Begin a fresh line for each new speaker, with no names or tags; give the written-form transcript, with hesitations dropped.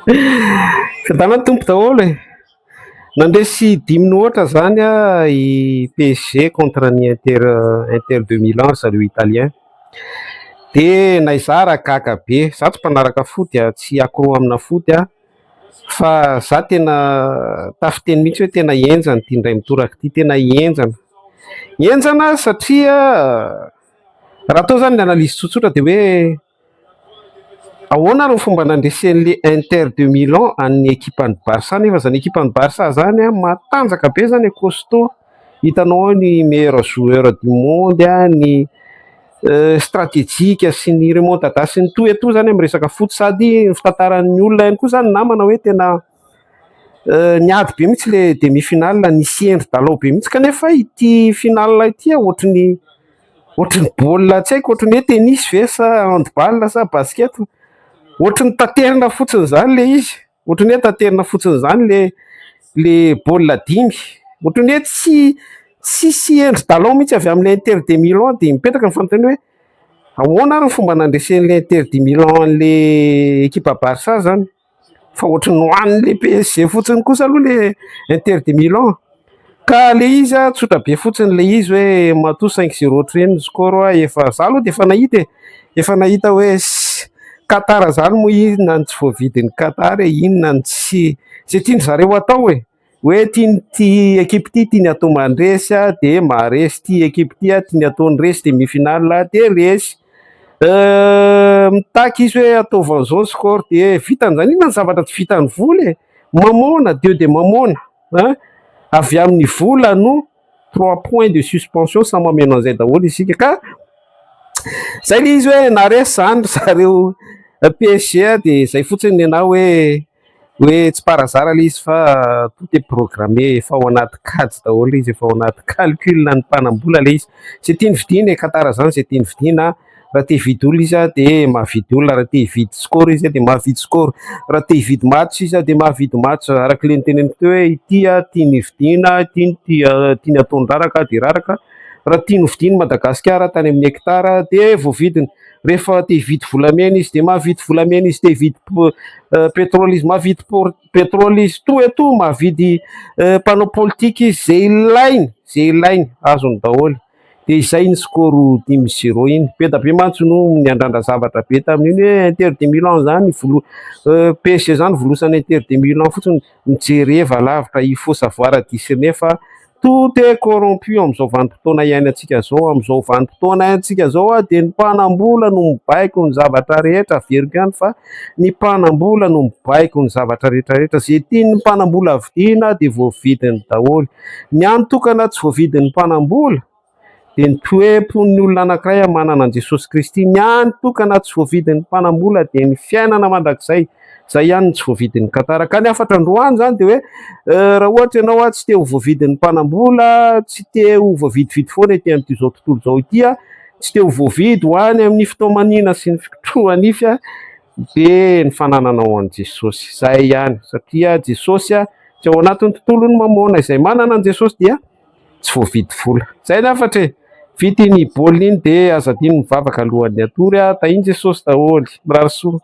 Fitana tompo daholo e. Nandresy 10 minitra zany i PSG contre ny Inter de Milan zareo italien. De naizara gaga be, za tsy mpanaraka foty tsy accro amina foty fa za tena tafiteny mihitsy hoe tena enjana ty ndray mitoraka ty, tena enjana satria raha atao zany ny analyse tsotsotra de hoe ahoana ary ny fomba nandresen'le Inter de Milan amin'ny ekipan'ny Barça, nefa zany ekipan'ny Barça zany matanjaka be zany, costaud, hitanao ny meilleur joueur du monde ny stratégique sy ny remontada sy ny to zany amin'ny resaka foot, sady ny fitantaran'ny olona ihany koa zany namana hoe tena niady be mihitsy le demi-finale, nisy endry dalao be mihitsy, kanefa ity finale ity ohatriny baolina tsy haiko, ohatriny hoe tennis ve sa handball sa basket, ohatriny taterina fotsiny zany le izy, ohatriny hoe taterina fotsiny zany le baolina dimy, ohatriny hoe tsy endry dalao mihitsy avy amin'le Inter de Milan. De mipetraka ny fanontaniana hoe ahoana ary ny fomba nandresen'le Inter de Milan le ekipa Barça zany, fa ohatriny nohan'le PSG fotsiny kosa aloha le Inter de Milan, ka le izy tsotra be fotsiny le izy hoe matoa 5-0 ohatriny score efa za aloha de efa nahita hoe Qatar zany moa inona ny tsy voavidin'ny Qatar, inona ny tsy zay tiany zareo atao hoe ty ekipe ty tiany atao mandresy de maresy, ty ekipe ty tiany atao resy demi-finale de resy, mitaky izy hoe ataovany zao score de vitan'izany, inona ny zavatra tsy vitan'ny vola mamona Dieu de mamona avy amin'ny vola no 3 points de suspension sa mameno an'izay daholo isika, ka zay le izy hoe naresy zany zareo PSG de zay fotsiny nena hoe tsy parazara le izy fa tout est programmé, efa ao anaty kajy daholo izy, efa ao anaty calcul ny mpanambola le izy, zay tiany vidina Qatar zany, zay tiany vidina, raha te hividy olona izy de mahavidy olona, raha te hividy score izy de mahavidy score, raha te hividy match izy de mahavidy match, araka le niteneniko teo hoe ity tiany vidina, tiany ataondraraka de raraka, raha tiany vidiny Madagasikara tany amin'ny hectare de voavidiny, rehefa te hividy volamena izy de mahavidy volamena izy, te hividy pétrole izy mahavidy pétrole izy, to mahavidy panneau politique izy, zay ilainy azony daholo. De izay ny score 10-0 iny, be da be mantsy no niandrandra zavatra be tamin'iny hoe Inter de Milan zany PSG zany volosany Inter de Milan fotsiny, mijereva lavitra, il faut savoir discerner fa tout est corrompu amin'izao vanim-potoana iainantsika zao, amin'izao vanim-potoana iainantsika zao de ny mpanambola no mibaiko ny zavatra rehetra, averiko ihany fa ny mpanambola no mibaiko ny zavatra rehetrarehetra, zay tiany mpanambola vidiana de voavidiny daholo, ny antokana tsy voavidin'ny mpanambola de ny toepony olona anankiray manana an Jesosy Kristy, ny antokana tsy voavidin'ny mpanambola de ny fiainana mandrakizay, zay ihany tsy voavidin'ny Qatar. Ka ny afatra androany zany de hoe raha ohatra ianao tsy te ho voavidin'ny mpanambola, tsy te ho voavidividy foana ety amin'ity zao tontolo zao ity tsy te ho voavidy ho any amin'ny fitomanina sy ny fikotroa nify de ny fanananao an Jesosy, zay ihany, satria Jesosy tsy ao anatin'ny tontolony mamona, izay manana an Jesosy dia tsy voavidy vola. Zay ny afatra vita iny baolina iny de azadiny mivavaka alohan'ny atory tahiny Jesosy daholo, mirary soa.